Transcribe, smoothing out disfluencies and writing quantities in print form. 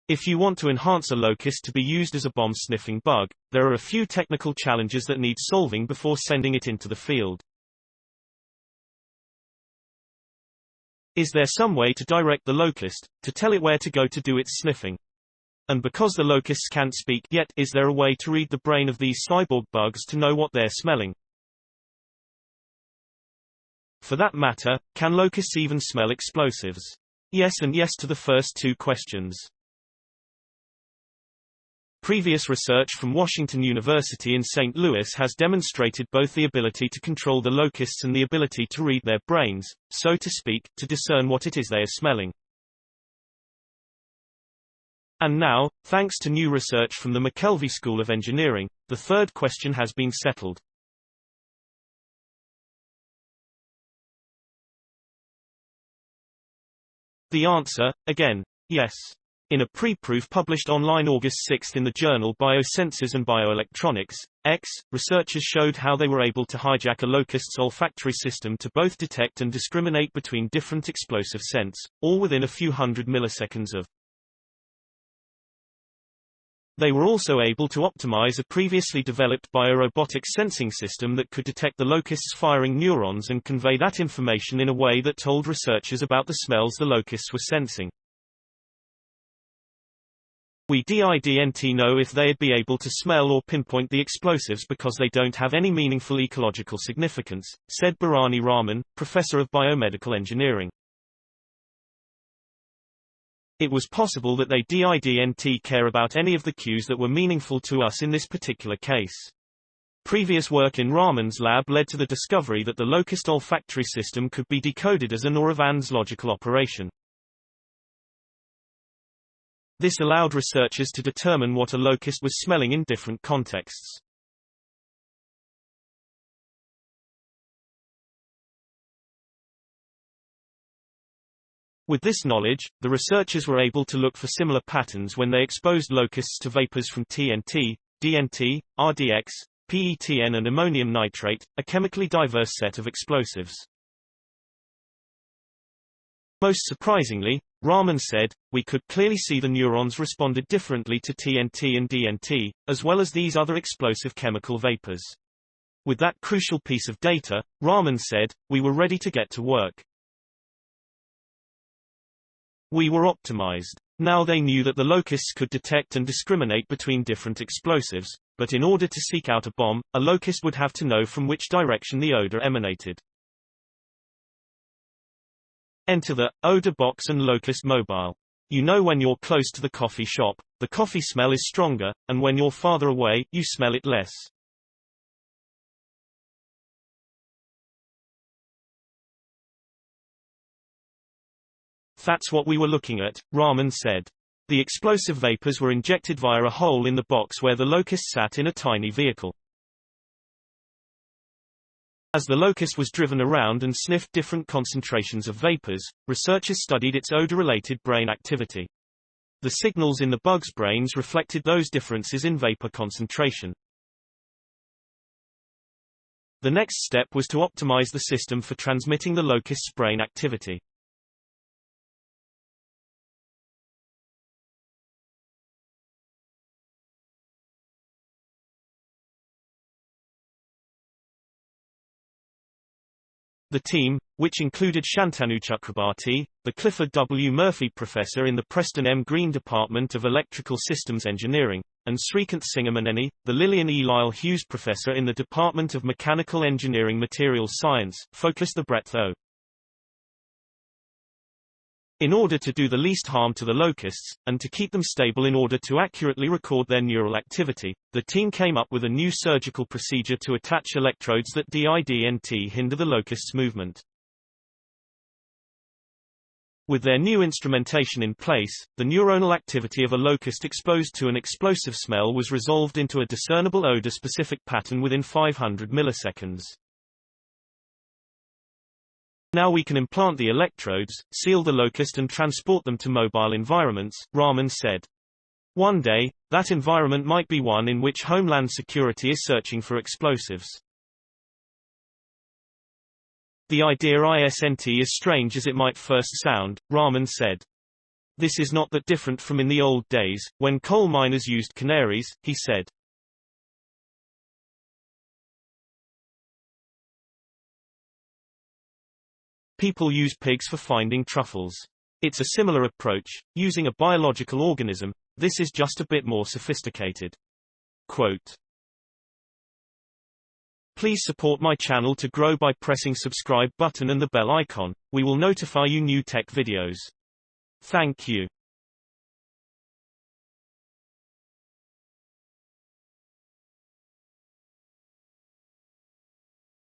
If you want to enhance a locust to be used as a bomb-sniffing bug, there are a few technical challenges that need solving before sending it into the field. Is there some way to direct the locust, to tell it where to go to do its sniffing? And because the locusts can't speak yet, is there a way to read the brain of these cyborg bugs to know what they're smelling? For that matter, can locusts even smell explosives? Yes and yes to the first two questions. Previous research from Washington University in St. Louis has demonstrated both the ability to control the locusts and the ability to read their brains, so to speak, to discern what it is they are smelling. And now, thanks to new research from the McKelvey School of Engineering, the third question has been settled. The answer, again, yes. In a preproof published online August 6 in the journal Biosensors and Bioelectronics, X, researchers showed how they were able to hijack a locust's olfactory system to both detect and discriminate between different explosive scents, all within a few hundred milliseconds of. They were also able to optimize a previously developed biorobotic sensing system that could detect the locust's firing neurons and convey that information in a way that told researchers about the smells the locusts were sensing. We didn't know if they'd be able to smell or pinpoint the explosives because they don't have any meaningful ecological significance, said Bharani Raman, professor of biomedical engineering. It was possible that they didn't care about any of the cues that were meaningful to us in this particular case. Previous work in Raman's lab led to the discovery that the locust olfactory system could be decoded as an Oravans logical operation. This allowed researchers to determine what a locust was smelling in different contexts. With this knowledge, the researchers were able to look for similar patterns when they exposed locusts to vapors from TNT, DNT, RDX, PETN and ammonium nitrate, a chemically diverse set of explosives. Most surprisingly, Raman said, we could clearly see the neurons responded differently to TNT and DNT, as well as these other explosive chemical vapors. With that crucial piece of data, Raman said, we were ready to get to work. We were optimized. Now they knew that the locusts could detect and discriminate between different explosives, but in order to seek out a bomb, a locust would have to know from which direction the odor emanated. Enter the odor box and locust mobile. You know when you're close to the coffee shop, the coffee smell is stronger, and when you're farther away, you smell it less. That's what we were looking at, Raman said. The explosive vapors were injected via a hole in the box where the locust sat in a tiny vehicle. As the locust was driven around and sniffed different concentrations of vapors, researchers studied its odor-related brain activity. The signals in the bug's brains reflected those differences in vapor concentration. The next step was to optimize the system for transmitting the locust's brain activity. The team, which included Shantanu Chakrabarti, the Clifford W. Murphy Professor in the Preston M. Green Department of Electrical Systems Engineering, and Srikanth Singamaneni, the Lillian E. Lyle Hughes Professor in the Department of Mechanical Engineering Materials Science, focused the breadth O. In order to do the least harm to the locusts, and to keep them stable in order to accurately record their neural activity, the team came up with a new surgical procedure to attach electrodes that didn't hinder the locust's movement. With their new instrumentation in place, the neuronal activity of a locust exposed to an explosive smell was resolved into a discernible odor-specific pattern within 500 milliseconds. Now we can implant the electrodes, seal the locust and transport them to mobile environments, Raman said. One day, that environment might be one in which Homeland Security is searching for explosives. The idea isn't as strange as it might first sound, Raman said. This is not that different from in the old days, when coal miners used canaries, he said. People use pigs for finding truffles. It's a similar approach, using a biological organism. This is just a bit more sophisticated. Quote, please support my channel to grow by pressing subscribe button and the bell icon. We will notify you new tech videos. Thank you.